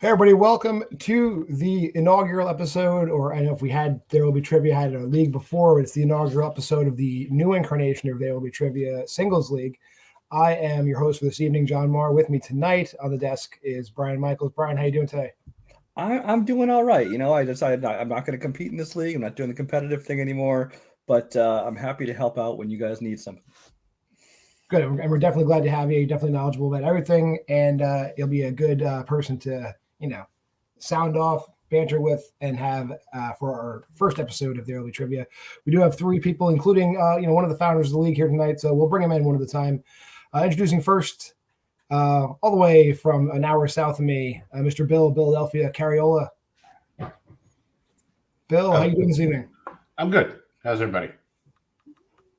Hey everybody, welcome to the inaugural episode, or I know if we had There Will Be Trivia had a league before, but it's the inaugural episode of the new incarnation of There Will Be Trivia Singles League. I am your host for this evening, John Marr. With me tonight on the desk is Brian Michaels. Brian, how you doing today? I'm doing all right. You know, I decided I'm not going to compete in this league. I'm not doing the competitive thing anymore, but I'm happy to help out when you guys need something. Good, and we're definitely glad to have you. You're definitely knowledgeable about everything, and you'll be a good person to, sound off, banter with, and have for our first episode of the Early Trivia. We do have three people, including one of the founders of the league here tonight, so we'll bring them in one at a time. Introducing first, all the way from an hour south of me, Mr. Bill, Philadelphia, Cariola. Bill, how you doing this evening? I'm good. How's everybody?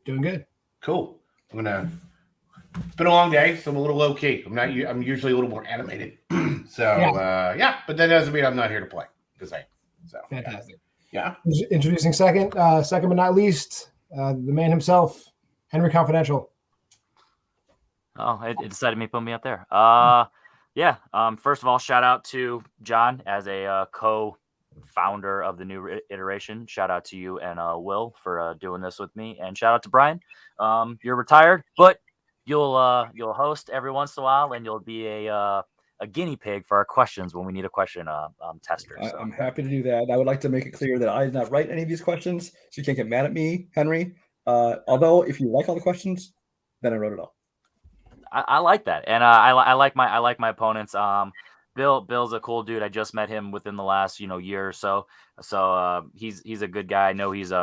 Doing good. Cool. It's been a long day, so I'm a little low key. I'm usually a little more animated. But that doesn't mean I'm not here to play. Fantastic. Yeah. Introducing second but not least, the man himself, Henry Confidential. Oh, it decided to put me up there. First of all, shout out to John as a co-founder of the new iteration. Shout out to you and Will for doing this with me, and shout out to Brian. You're retired, but you'll host every once in a while, and you'll be a guinea pig for our questions when we need a question tester. So. I'm happy to do that. I would like to make it clear that I did not write any of these questions, so you can't get mad at me, Henry. Although, if you like all the questions, then I wrote it all. I like that, and I like my opponents. Bill's a cool dude. I just met him within the last year or so. So he's a good guy. I know his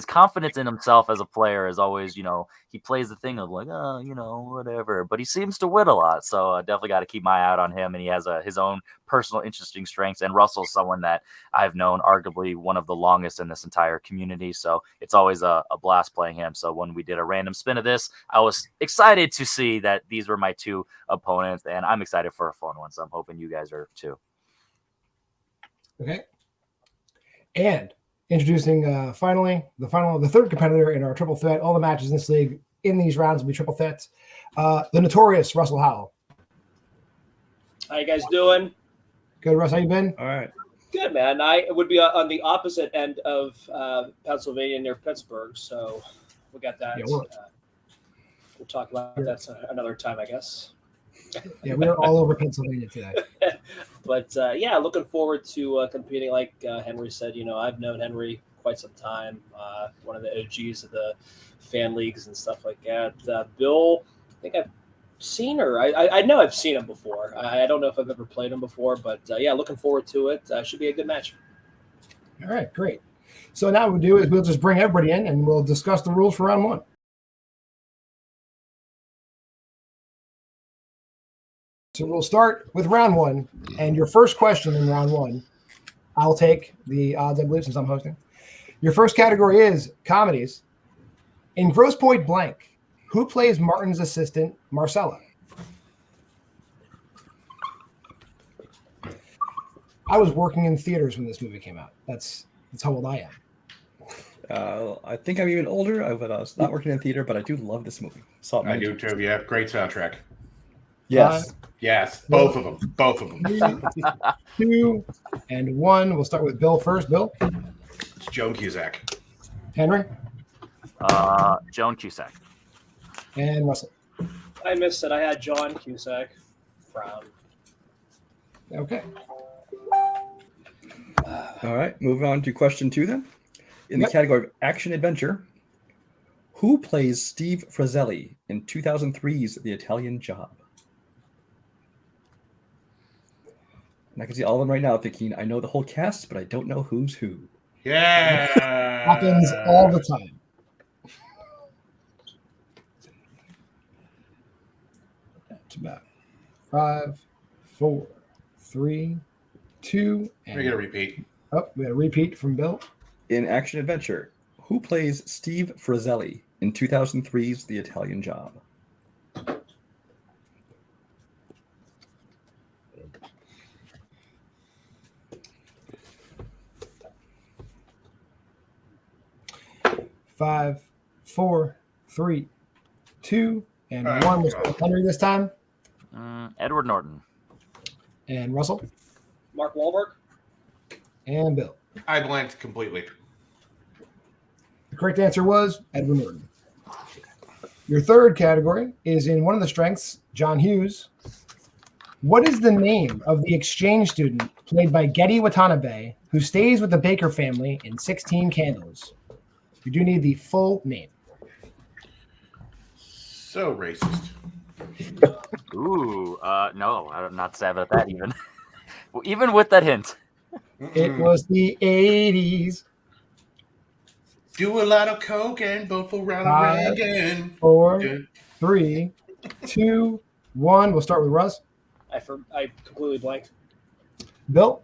confidence in himself as a player is always, he plays the thing of like, whatever, but he seems to win a lot. So I definitely got to keep my eye out on him. And he has his own personal interesting strengths. And Russell's someone that I've known arguably one of the longest in this entire community. So it's always a blast playing him. So when we did a random spin of this, I was excited to see that these were my two opponents, and I'm excited for a fun one. So I'm hoping you guys are too. Okay. And introducing finally the third competitor in our triple threat. All the matches in this league in these rounds will be triple threats. The notorious Russell Howell. How you guys doing? Good, Russ. How you been? All right. Good, man. I would be on the opposite end of Pennsylvania near Pittsburgh, so we got that. Yeah, we'll talk about that another time, I guess. Yeah, we're all over Pennsylvania today. But looking forward to competing. Like Henry said, I've known Henry quite some time. One of the OGs of the fan leagues and stuff like that. Bill, I think I've seen her. I know I've seen him before. I don't know if I've ever played him before, but looking forward to it. Should be a good match. All right, great. So now what we'll do is we'll just bring everybody in and we'll discuss the rules for round one. So we'll start with round one, and your first question in round one, I'll take the odds, I believe, since I'm hosting. Your first category is comedies. In Grosse Pointe Blank, who plays Martin's assistant, Marcella? I was working in theaters when this movie came out. That's how old I am. I think I'm even older. I was not working in theater, but I do love this movie. I do too. Yeah, great soundtrack. Yes. Yes, both of them. 3, 2, and 1. We'll start with Bill first. Bill? It's Joan Cusack. Henry? Joan Cusack. And Russell? I missed it. I had John Cusack from. Okay. All right. Moving on to question 2 then. In the category of action adventure, who plays Steve Frazzelli in 2003's The Italian Job? And I can see all of them right now thinking, I know the whole cast, but I don't know who's who. Yeah. Happens all the time. That's about 5, 4, 3, 2, and We're going to repeat. Oh, we had a repeat from Bill. In action adventure, who plays Steve Frazzelli in 2003's The Italian Job? Five, 4, 3, 2, and 1. Was Henry this time? Edward Norton. And Russell? Mark Wahlberg. And Bill? I blanked completely. The correct answer was Edward Norton. Your third category is in one of the strengths, John Hughes. What is the name of the exchange student played by Getty Watanabe who stays with the Baker family in 16 Candles? You do need the full name. So racist. Ooh, no, I'm not sad about that even. Even with that hint. It was the 80s. Do a lot of coke and vote for Ronald 5, Reagan. 4, Yeah. 3, 2, 1. We'll start with Russ. I completely blanked. Bill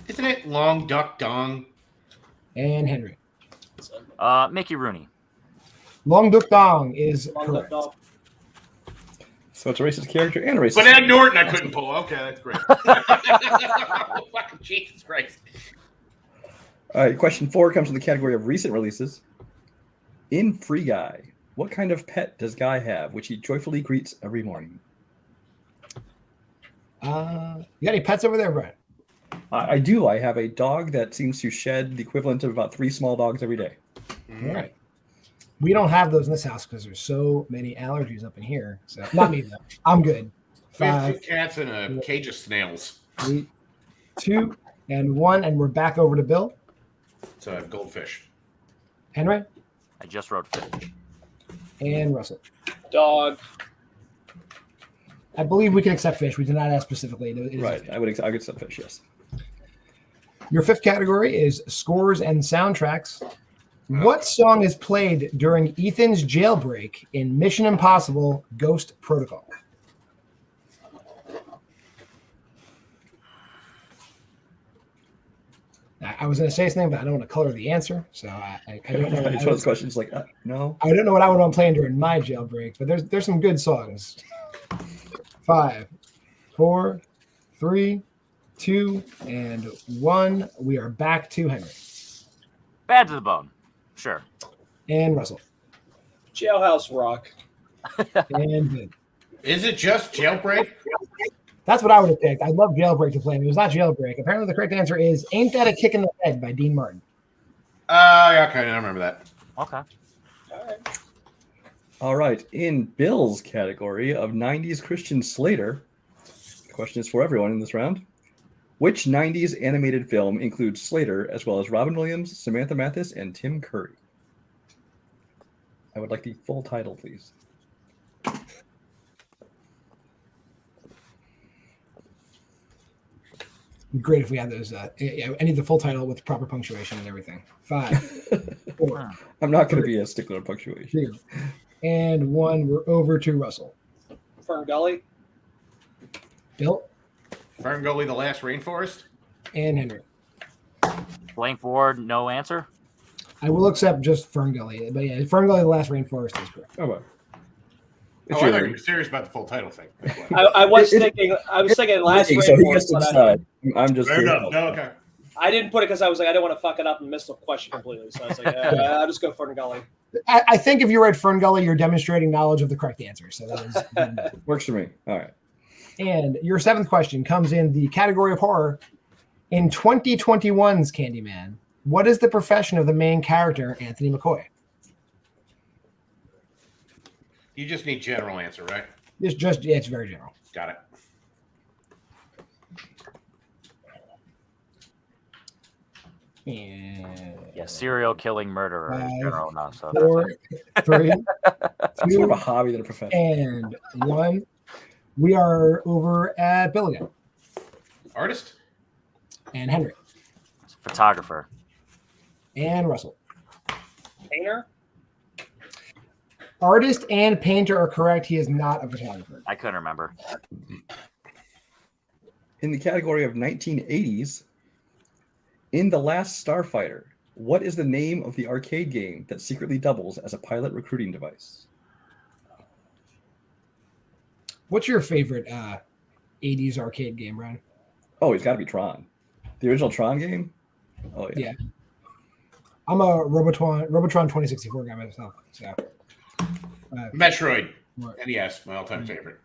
Isn't it Long Duck Dong? and Henry. Mickey Rooney. Long Duk Dong is Long correct. Duck Dog. So it's a racist character and a racist. But Ed Norton I couldn't pull. Okay, that's great. Fucking Jesus Christ. All right, question 4 comes from the category of recent releases. In Free Guy, what kind of pet does Guy have, which he joyfully greets every morning? You got any pets over there, Brian? I do. I have a dog that seems to shed the equivalent of about 3 small dogs every day. All right. We don't have those in this house because there's so many allergies up in here. So not me though. I'm good. We have 2 5, cats and a cage of snails. 3, 2, and 1, and we're back over to Bill. It's a goldfish. Henry I just wrote fish. and Russell. Dog. I believe we can accept fish. We did not ask specifically. It is Right. I would accept fish, yes. Your fifth category is scores and soundtracks. What song is played during Ethan's jailbreak in Mission Impossible Ghost Protocol? I was going to say something, but I don't want to color the answer, so I don't know. It's one of those questions like, no. I don't know what I would want playing during my jailbreak, but there's some good songs. 5, 4, 3, 2, and 1. We are back to Henry. Bad to the bone. Sure. And Russell. Jailhouse Rock. And Vin. Is it just jailbreak? That's what I would have picked. I'd love Jailbreak to play. It was not Jailbreak. Apparently the correct answer is Ain't That a Kick in the Head by Dean Martin. Yeah, okay, I remember that. Okay. All right. All right. In Bill's category of 90s Christian Slater, the question is for everyone in this round. Which 90s animated film includes Slater as well as Robin Williams, Samantha Mathis, and Tim Curry? I would like the full title, please. Great if we had those. I need the full title with proper punctuation and everything. 5, 4, I'm not going to be a stickler on punctuation. 2, and 1. We're over to Russell. Fern Gully. Bill Fern Gully, The Last Rainforest? and Henry. Blank board, no answer. I will accept just Fern Gully, but yeah, Fern Gully, The Last Rainforest is correct. Oh, well. I thought you were serious about the full title thing. I was thinking last So he gets Rainforest, to but decide. I'm just Fair here to enough. help. No, okay. I didn't put it because I was like, I didn't want to fuck it up and miss the question completely. So I was like, I'll just go Fern Gully. I think if you read Fern Gully, you're demonstrating knowledge of the correct answer. So that is. Works for me. All right. And your seventh question comes in the category of horror. In 2021's Candyman, what is the profession of the main character, Anthony McCoy? You just need general answer, right? It's very general. Got it. And Yeah, serial killing murderer in 5, general enough. So 4, 3, It's more of a 2, hobby than a profession. and 1. We are over at Bill again. Artist? And Henry. photographer. And Russell. Painter. Artist and painter are correct. He is not a photographer. I couldn't remember. In the category of 1980s, in The Last Starfighter, what is the name of the arcade game that secretly doubles as a pilot recruiting device? What's your favorite 80s arcade game, Brian? Oh, it's got to be Tron. The original Tron game? Oh, yeah. Yeah. I'm a Robotron 2064 guy myself. So, Metroid. What? NES, my all-time favorite.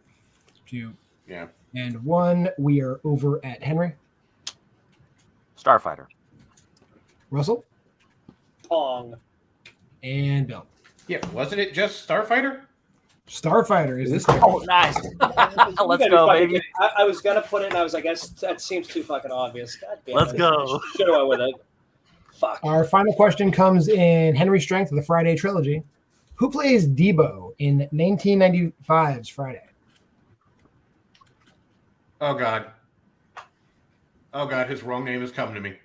2, Yeah. And 1, we are over at Henry. Starfighter. Russell. Pong. And Bill. Yeah, wasn't it just Starfighter? Starfighter is Is the this- Oh, nice. You Let's gotta be go, fucking baby. kidding. I was gonna put it, and I was like, that seems too fucking obvious. God damn Let's it. go. Should have went with it. Fuck. Our final question comes in Henry's Strength of the Friday trilogy. Who plays DEEBO in 1995's Friday? Oh God. Oh God, his wrong name is coming to me.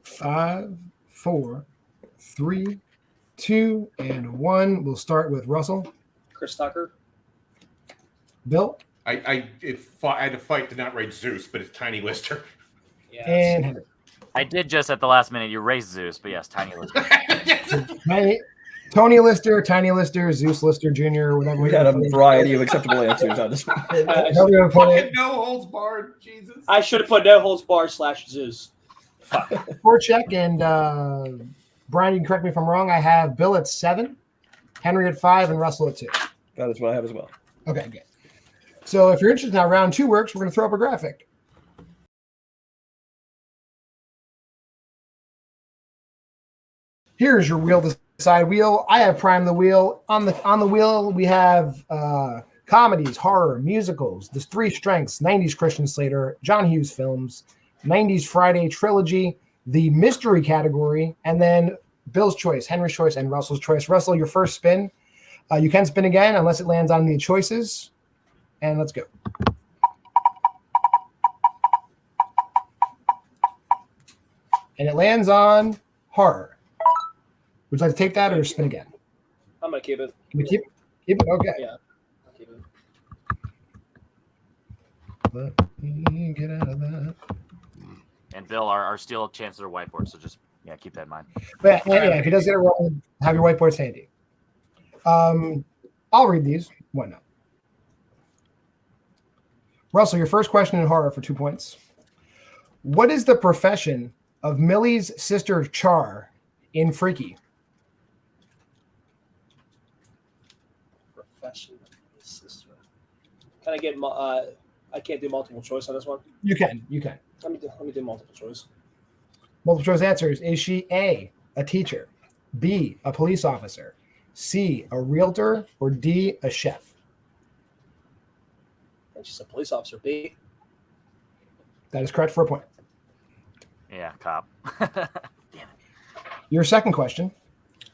Five, 4, 3, 2, and 1. We'll start with Russell. Chris Tucker. Bill. I had to fight to not write Zeus, but it's Tiny Lister. Yeah. And Henry. I did just at the last minute erase Zeus, but yes, Tiny Lister. Tony Lister, Tiny Lister, Zeus Lister Jr., whatever. We had a variety of acceptable answers on this one. However you wanna put it. No holds barred, Jesus. I should have put no holds bar / Zeus. For check, and Brian, you can correct me if I'm wrong. I have Bill at 7, Henry at 5, and Russell at 2. That is what I have as well. Okay, good. So if you're interested in how round 2 works, we're going to throw up a graphic. Here's your wheel to side wheel. I have primed the wheel. On the wheel, we have comedies, horror, musicals. There's 3 strengths: 90s Christian Slater, John Hughes films, 90s Friday trilogy, the mystery category, and then Bill's choice, Henry's choice, and Russell's choice. Russell, your first spin. You can spin again unless it lands on the choices. And let's go. And it lands on horror. Would you like to take that or spin again? I'm gonna keep it. Can we keep it? Keep it? Okay. Yeah. I'll keep it. Let me get out of that. And Bill, our steel chances are whiteboard, so just keep that in mind. But yeah, if he does get it wrong, have your whiteboards handy. I'll read these. Why not? Russell, your first question in horror for 2 points. What is the profession of Millie's sister Char in Freaky? Profession of his sister. Can I get? I can't do multiple choice on this one. You can. Let me do multiple choice. Multiple choice answers. Is she A, a teacher, B, a police officer, C, a realtor, or D, a chef? I think she's a police officer. B. That is correct for a point. Yeah, cop. Your second question.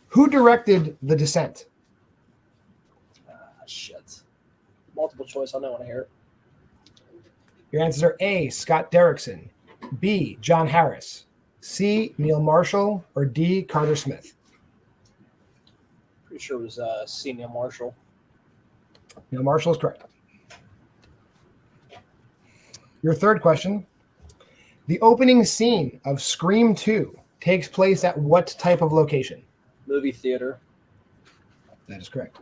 Who directed The Descent? Shit. Multiple choice. I don't want to hear it. Your answers are A, Scott Derrickson, B, John Harris, C, Neil Marshall, or D, Carter Smith. Pretty sure it was C. Neil Marshall. Neil Marshall is correct. Your third question. The opening scene of Scream 2 takes place at what type of location? Movie theater. That is correct.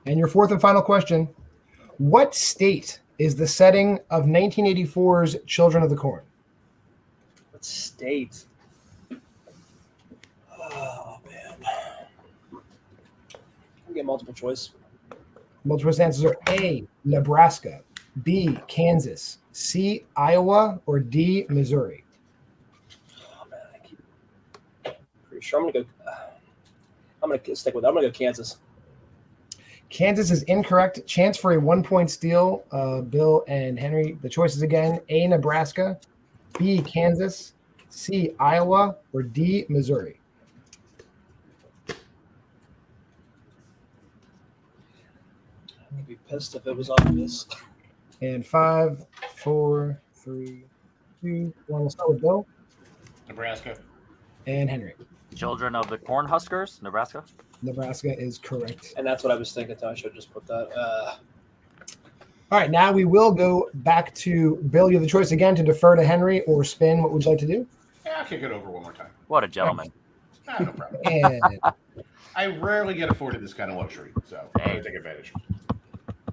And your fourth and final question. What state is the setting of 1984's Children of the Corn? What state? Oh, man. I get multiple choice. Multiple choice answers are A, Nebraska, B, Kansas, C, Iowa, or D, Missouri. Oh, man. I keep pretty sure I'm going to go. I'm going to stick with it. I'm going to go Kansas. Kansas is incorrect. Chance for a 1-point steal. Bill and Henry, the choices again. A, Nebraska, B, Kansas, C, Iowa, or D, Missouri. I'd be pissed if it was obvious. And 5, 4, 3, 2, 1. We'll start with Bill Nebraska. and Henry. Children of the Cornhuskers, Nebraska. Nebraska is correct. And that's what I was thinking. I should have just put that. All right, now we will go back to Bill. You have the choice again to defer to Henry or spin. What would you like to do? Yeah, I'll kick it over one more time. What a gentleman. No problem. And I rarely get afforded this kind of luxury, so I'm going to take advantage.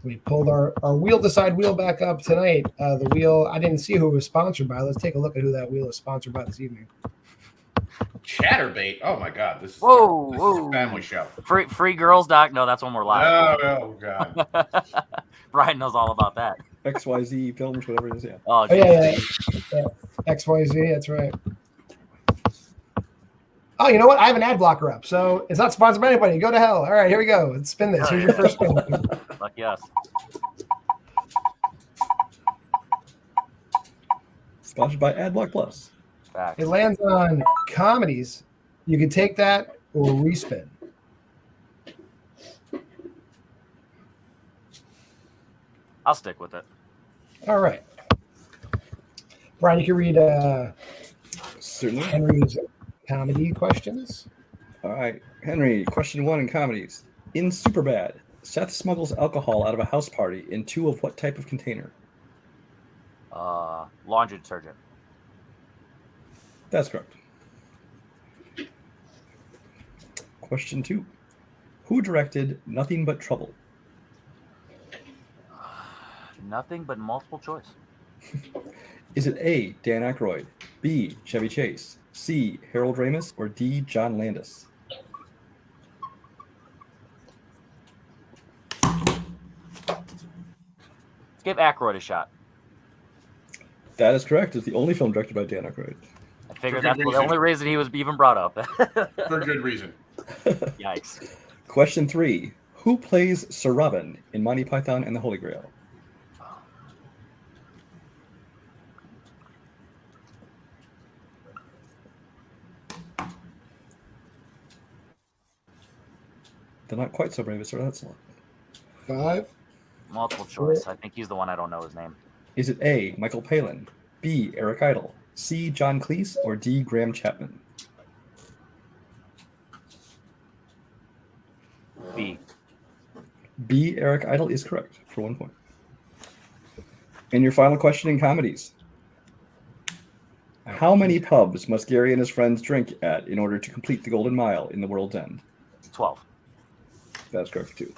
we pulled our wheel to side wheel back up tonight. The wheel, I didn't see who it was sponsored by. Let's take a look at who that wheel is sponsored by this evening. Chatterbait. Oh my God, this is Whoa. a family show. Free girls doc. No, that's when we're live. Oh God. Brian knows all about that. XYZ films, whatever it is. Yeah. Oh, Oh yeah. XYZ. That's right. Oh, you know what? I have an ad blocker up, so it's not sponsored by anybody. Go to hell. All right, here we go. Let's spin this. Here's your first spin. Lucky us. Sponsored by AdBlock Plus. Facts. It lands on comedies. You can take that or respin. I'll stick with it. All right. Brian, you can read Certainly. Henry's comedy questions. All right, Henry. Question 1 in comedies. In Superbad, Seth smuggles alcohol out of a house party into of what type of container? Laundry detergent. That's correct. Question 2. Who directed Nothing But Trouble? Nothing but multiple choice. Is it A, Dan Aykroyd, B, Chevy Chase, C, Harold Ramis, or D, John Landis? Let's give Aykroyd a shot. That is correct. It's the only film directed by Dan Aykroyd. I figured For good that's the reason. only reason he was even brought up. For good reason. Yikes. Question 3. Who plays Sir Robin in Monty Python and the Holy Grail? They're not quite so brave as Sir Lancelot. 5. Multiple choice. I think he's the one I don't know his name. Is it A, Michael Palin, B, Eric Idle, C, John Cleese, or D, Graham Chapman? B. B, Eric Idle is correct for 1 point. And your final question in comedies. How many pubs must Gary and his friends drink at in order to complete the Golden Mile in the World's End? 12. That's correct for 2.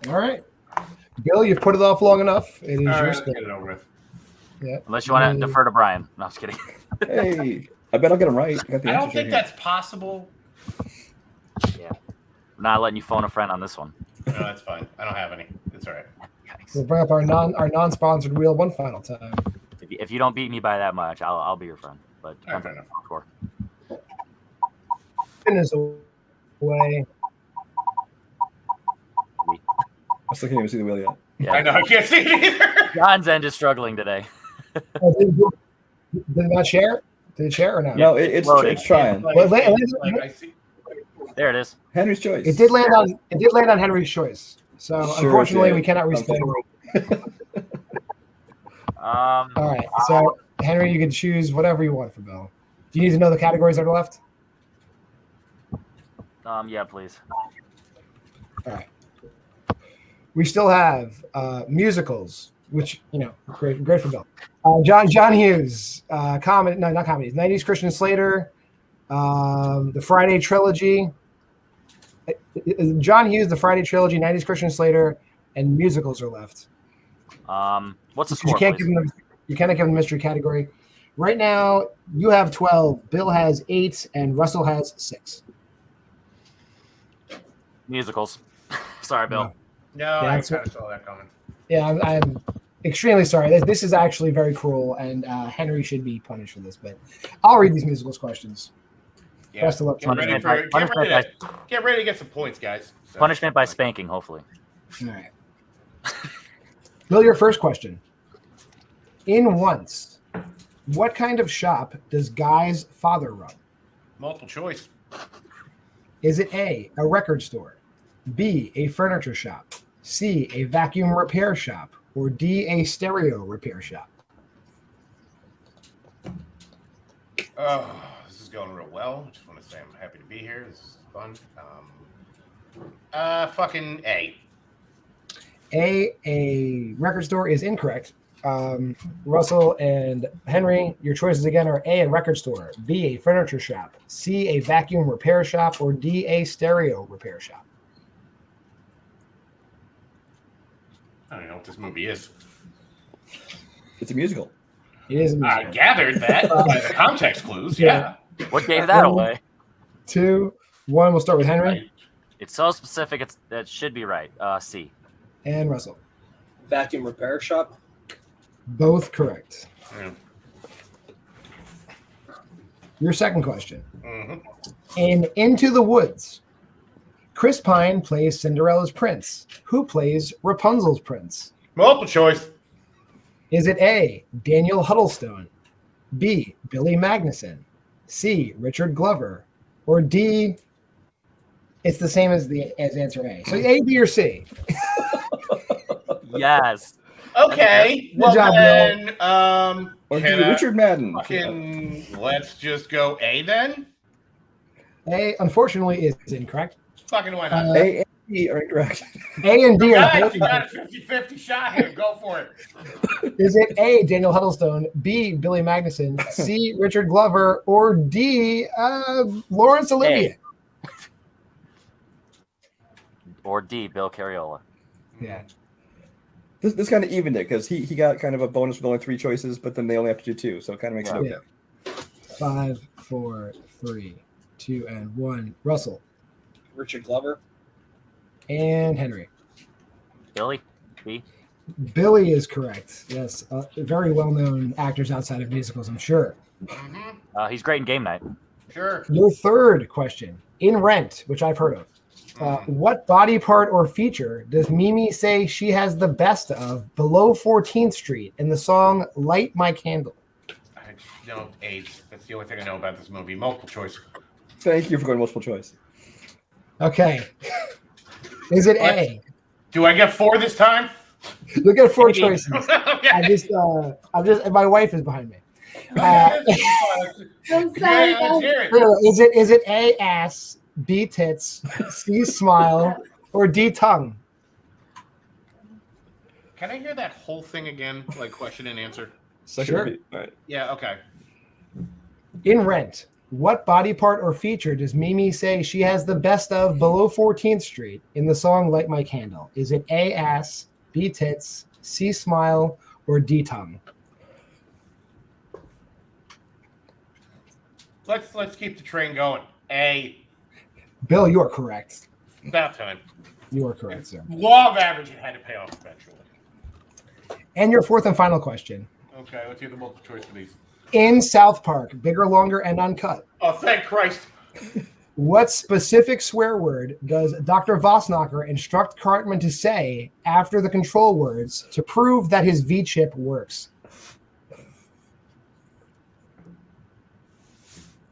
All right. Bill, you've put it off long enough. It is All your right, let's spin. get it over with. Yeah. Unless you want to defer to Brian. No, I'm just kidding. Hey, I bet I'll get them right. I got the I don't answers think right that's possible. Yeah. I'm not letting you phone a friend on this one. No, that's fine. I don't have any. It's all right. We'll Yikes. bring up our non-sponsored wheel one final time. If you don't beat me by that much, I'll be your friend. But All right, depends fair on enough. the score. Spin is away. I still can't even see the wheel yet. Yeah. I know. I can't see it either. John's end is struggling today. Oh, did it not share? Did it share or not? No, it's Loading. trying. Like, Well, like, I see. There it is. Henry's choice. It did land on Henry's choice. So Sure unfortunately, did. we cannot respin. All right. So Henry, you can choose whatever you want for Bill. Do you need to know the categories that are left? Yeah, please. All right. We still have musicals, which great for Bill. John Hughes, not comedies. 90s Christian Slater, the Friday Trilogy. John Hughes, the Friday Trilogy, 90s Christian Slater, and musicals are left. What's the You score, can't please? give them. You cannot give them the mystery category. Right now, you have 12. Bill has 8, and Russell has 6. Musicals. Sorry, Bill. No, Yeah, I that's kind of saw that coming. Yeah, I'm extremely sorry. This is actually very cruel, and Henry should be punished for this. But I'll read these musicals questions. Yeah. Best of luck. Get ready, get ready to get some points, guys. So, Punishment by spanking, hopefully. All right. Bill, your first question. In Once, what kind of shop does Guy's father run? Multiple choice. Is it A, a record store, B, a furniture shop, C, a vacuum repair shop, or D, a stereo repair shop? Oh, this is going real well. Just want to say I'm happy to be here. This is fun. Fucking A. A record store is incorrect. Russell and Henry, your choices again are A, a record store, B, a furniture shop, C, a vacuum repair shop, or D, a stereo repair shop. I don't know what this movie is. It's a musical. It is a I musical. gathered that by the context clues. Yeah. What gave that away? 2, 1. We'll start with Henry It's so specific. That should be right. C. and Russell. Vacuum repair shop. Both correct. Yeah. Your second question. Mhm. In Into the Woods, Chris Pine plays Cinderella's prince. Who plays Rapunzel's prince? Multiple choice. Is it A, Daniel Huddlestone, B, Billy Magnuson, C, Richard Glover, or D, it's the same as answer A. So A, B, or C? Yes. Okay. Good job, then, Or can do I Richard Madden. let's just go A then. A, unfortunately, is incorrect. Fucking why not? A and B are incorrect. A and D are Guys, both you got a incorrect. 50-50 shot here. Go for it. Is it A, Daniel Huddlestone, B, Billy Magnuson, C, Richard Glover, or D, Laurence Olivier? Or D. Bill Cariola. Yeah. This kind of evened it because he got kind of a bonus with only 3 choices, but then they only have to do 2, so it kind of makes it okay. Yeah. 5, 4, 3, 2, and 1. Russell Richard Glover. and Henry. Billy. B. Billy is correct. Yes, very well-known actors outside of musicals, I'm sure. Mhm. He's great in Game Night. Sure. Your third question. In Rent, which I've heard of, what body part or feature does Mimi say she has the best of below 14th Street in the song Light My Candle? I know AIDS. That's the only thing I know about this movie. Multiple choice. Thank you for going multiple choice. Okay. Is it A? Do I get 4 this time? You'll get 4 Maybe. choices. Okay. I'm just, my wife is behind me. I'm sorry, let's hear it. Is it A, ass, B, tits, C, smile, or D, tongue? Can I hear that whole thing again? Like question and answer? Second Sure. repeat. All right. Yeah, okay. In Rent, what body part or feature does Mimi say she has the best of below 14th Street in the song Light My Candle? Is it A, ass, B, tits, C, smile, or D, tongue? Let's keep the train going. A. Bill, you are correct. About time. You are correct, sir. Law of average, it had to pay off eventually. And your fourth and final question. Okay, let's hear the multiple choice for these. In South Park, Bigger, Longer, and Uncut, Oh, thank Christ. what specific swear word does Dr. Vosnacher instruct Cartman to say after the control words to prove that his V-chip works?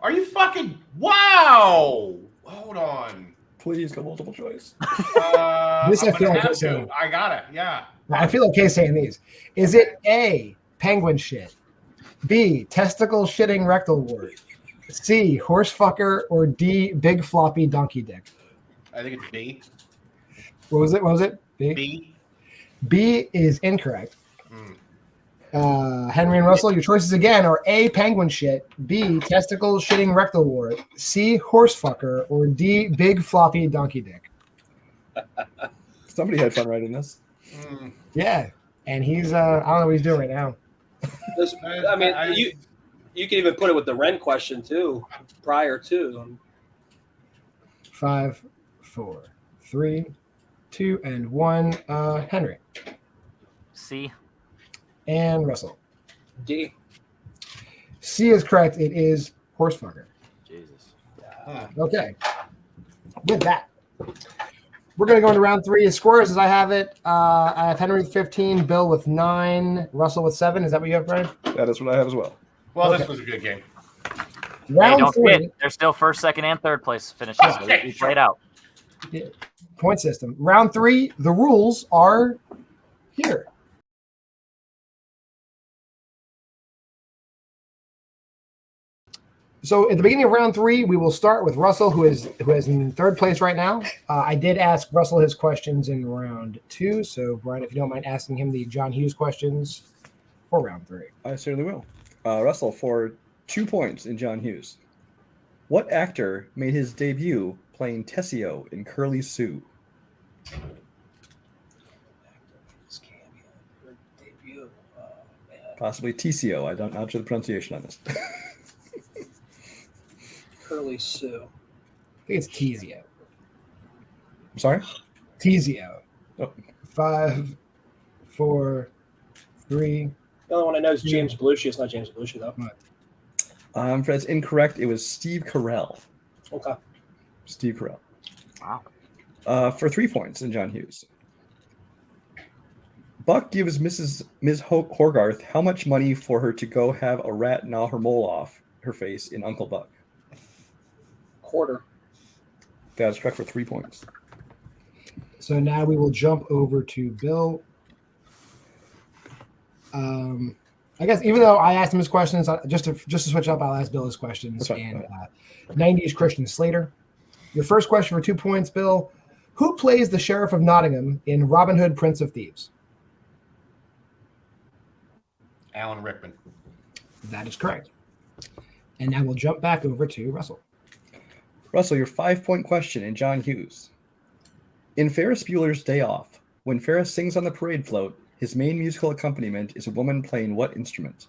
Are you fucking... Wow! Hold on. Please go multiple choice. This I I'm feel gonna like have is to. I gotta, yeah. I feel okay saying these. Is it A, penguin shit, B, testicle shitting rectal wart, C, horse fucker, or D, big floppy donkey dick? I think it's B. What was it? B? B. B is incorrect. Hmm. Henry and Russell, your choices again are A, penguin shit, B, testicle shitting rectal wart, C, horse fucker, or D, big floppy donkey dick. Somebody had fun writing this. Hmm. Yeah, and he's I don't know what he's doing right now. I mean, you can even put it with the Ren question too, prior to. 5, 4, 3, 2, and 1. Henry C. and Russell. D. C is correct. It is horse fucker. Jesus. Okay. With that, we're going to go into round 3. As scores as I have it, I have Henry with 15, Bill with 9, Russell with 7. Is that what you have, Brian? That is what I have as well. Well, Okay. this was a good game. Hey, Round don't 3, forget, there's still first, second, and third place finishes. So Okay, we sure. played out. point system. Round 3, the rules are here. So at the beginning of round 3, we will start with Russell, who is in third place right now. I did ask Russell his questions in round 2. So Brian, if you don't mind asking him the John Hughes questions for round 3. I certainly will. Russell, for 2 points in John Hughes. What actor made his debut playing Tessio in Curly Sue? Debut. Man. Possibly TCO. I'm not sure the pronunciation on this. Curly Sue. I think it's Tizio. I'm sorry? Tizio. Oh. 5, 4, 3. The only one I know is James Belushi. It's not James Belushi, though. That's incorrect. It was Steve Carell. Okay. Steve Carell. Wow. For 3 points in John Hughes. Buck gives Ms. Horgarth how much money for her to go have a rat gnaw her mole off her face in Uncle Buck? Quarter. That's correct for 3 points. So now we will jump over to Bill. I guess even though I asked him his questions, just to switch up, I'll ask Bill his questions. Right. And 90s Christian Slater. Your first question for 2 points, Bill. Who plays the Sheriff of Nottingham in Robin Hood, Prince of Thieves? Alan Rickman. That is correct. And now we'll jump back over to Russell. Russell, your 5-point question in John Hughes. In Ferris Bueller's Day Off, when Ferris sings on the parade float, his main musical accompaniment is a woman playing what instrument?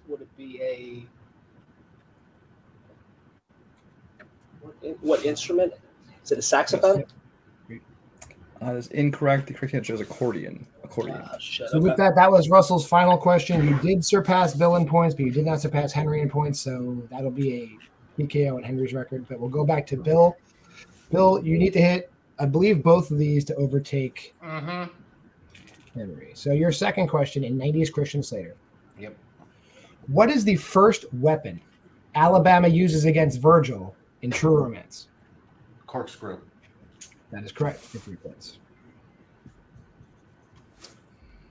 Would it be a what instrument? Is it a saxophone? That is incorrect. The correct answer is accordion. So with that was Russell's final question. You did surpass Bill in points, but you did not surpass Henry in points. So that'll be a PKO on Henry's record. But we'll go back to Bill. Bill, you need to hit, I believe, both of these to overtake Henry. So your second question in 90s Christian Slater. Yep. What is the first weapon Alabama uses against Virgil in True Romance? Corkscrew. That is correct for 3 points.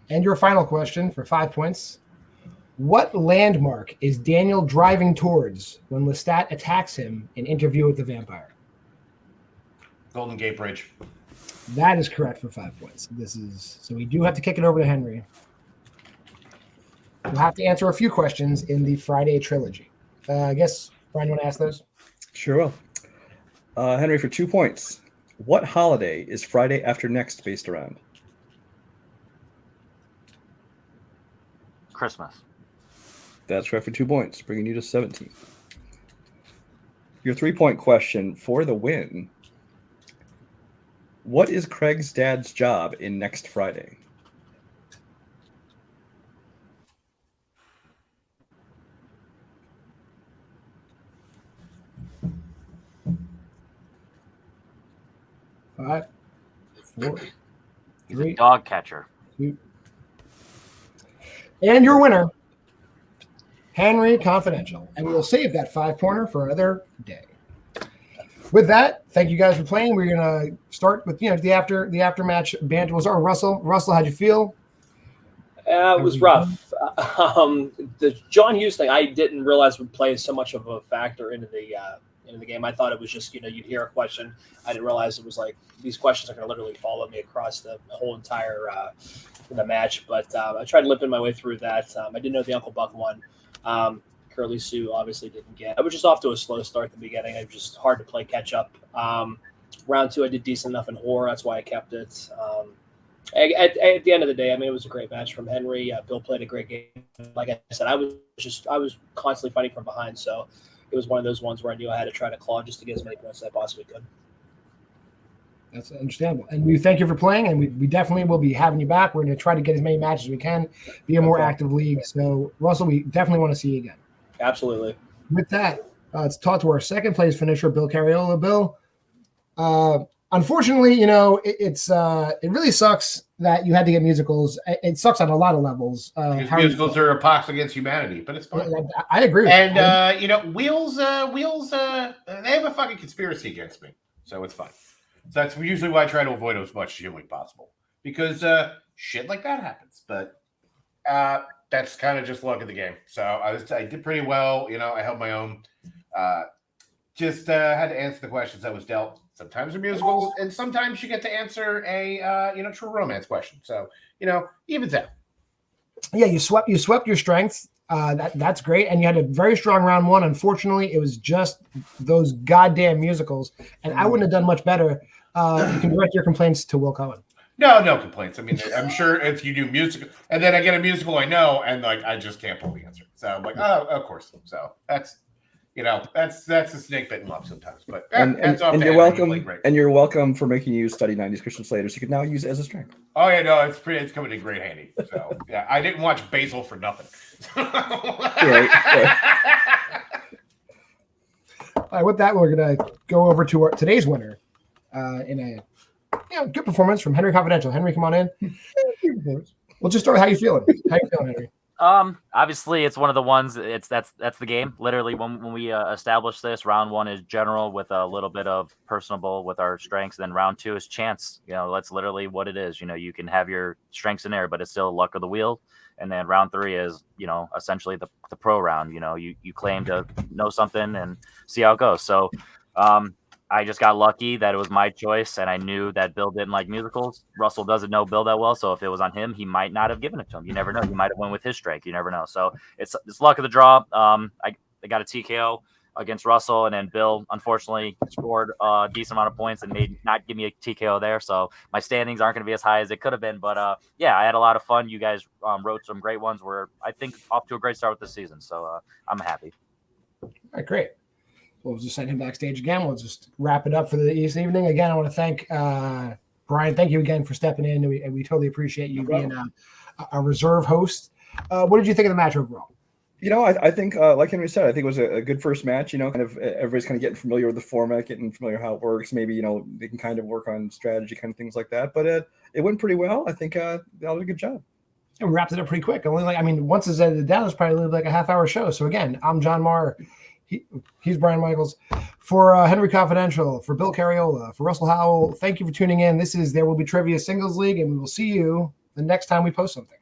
And your final question for 5 points. What landmark is Daniel driving towards when Lestat attacks him in Interview with the Vampire? Golden Gate Bridge. That is correct for 5 points. So we do have to kick it over to Henry. We'll have to answer a few questions in the Friday trilogy. I guess, Brian, you want to ask those? Sure will. Henry, for 2 points. What holiday is Friday After Next based around? Christmas. That's correct for 2 points, bringing you to 17. Your 3-point question for the win. What is Craig's dad's job in Next Friday? Five, 4, He's a 3, dog catcher. 2. And your winner, Henry Confidential. And we will save that 5-pointer for another day. With that, thank you guys for playing. We're gonna start with the after match banter. We'll start with Russell. Russell, how'd you feel? It was rough. The John Hughes thing, I didn't realize would play so much of a factor into the game. I thought it was just you'd hear a question. I didn't realize it was like these questions are going to literally follow me across the whole entire the match. But I tried limping my way through that. I didn't know the Uncle Buck one. Curly Sue obviously didn't get. I was just off to a slow start at the beginning. It was just hard to play catch up. Round 2, I did decent enough in horror. That's why I kept it. At the end of the day, I mean, it was a great match from Henry. Bill played a great game. Like I said, I was constantly fighting from behind. So it was one of those ones where I knew I had to try to claw just to get as many points as I possibly could. That's understandable. And we thank you for playing, and we definitely will be having you back. We're going to try to get as many matches as we can, be a more active league. So, Russell, we definitely want to see you again. Absolutely. With that, let's talk to our second place finisher, Bill Cariola. Bill, unfortunately, it really sucks that you had to get musicals. It sucks on a lot of levels. Musicals are a pox against humanity, but it's fine. I agree with and, Wheels, they have a fucking conspiracy against me, so it's fine. So that's usually why I try to avoid it as much as humanly possible, because shit like that happens. But that's kind of just luck of the game. So I did pretty well. I held my own. Just had to answer the questions that was dealt. Sometimes they're musicals, and sometimes you get to answer a true romance question. So evens out. Yeah, you swept your strengths. That's great. And you had a very strong round one. Unfortunately, it was just those goddamn musicals, and I wouldn't have done much better. You can direct your complaints to Will Cohen. No complaints. I mean, I'm sure if you do musical, and then I get a musical I know, and like I just can't pull the answer. So I'm like, oh, of course. So that's a snake bitten love sometimes. But And you're welcome. And you're welcome for making you study 90s Christian Slater. So you can now use it as a strength. Oh yeah, no, it's coming in great handy. So yeah, I didn't watch Basil for nothing. Right. All right, with that, we're gonna go over to today's winner in a good performance from Henry Confidential. Henry, come on in. We'll just start with how you feeling. How you feeling, Henry? Obviously it's one of the ones. That's the game. Literally, when we established this, round one is general with a little bit of personable with our strengths. Then round two is chance. That's literally what it is. You can have your strengths in there, but it's still luck of the wheel. And then round three is, essentially the pro round. You claim to know something and see how it goes. So, I just got lucky that it was my choice, and I knew that Bill didn't like musicals. Russell doesn't know Bill that well, so if it was on him, he might not have given it to him. You never know. He might have went with his strength. You never know. So it's luck of the draw. I got a TKO against Russell, and then Bill, unfortunately, scored a decent amount of points and made not give me a TKO there. So my standings aren't going to be as high as it could have been. But, I had a lot of fun. You guys wrote some great ones. We're, I think, off to a great start with this season. So I'm happy. All right, great. We'll just send him backstage again. We'll just wrap it up for the evening. Again, I want to thank Brian. Thank you again for stepping in. And we totally appreciate you being a reserve host. What did you think of the match overall? I think, like Henry said, I think it was a good first match. Kind of everybody's kind of getting familiar with the format, getting familiar how it works. Maybe, they can kind of work on strategy, kind of things like that. But it went pretty well. I think they all did a good job. And we wrapped it up pretty quick. Once it's edited down, it's probably like a half-hour show. So again, I'm John Marr. He's Brian Michaels. For Henry Confidential, for Bill Cariola, for Russell Howell, thank you for tuning in. This is There Will Be Trivia Singles League, and we will see you the next time we post something.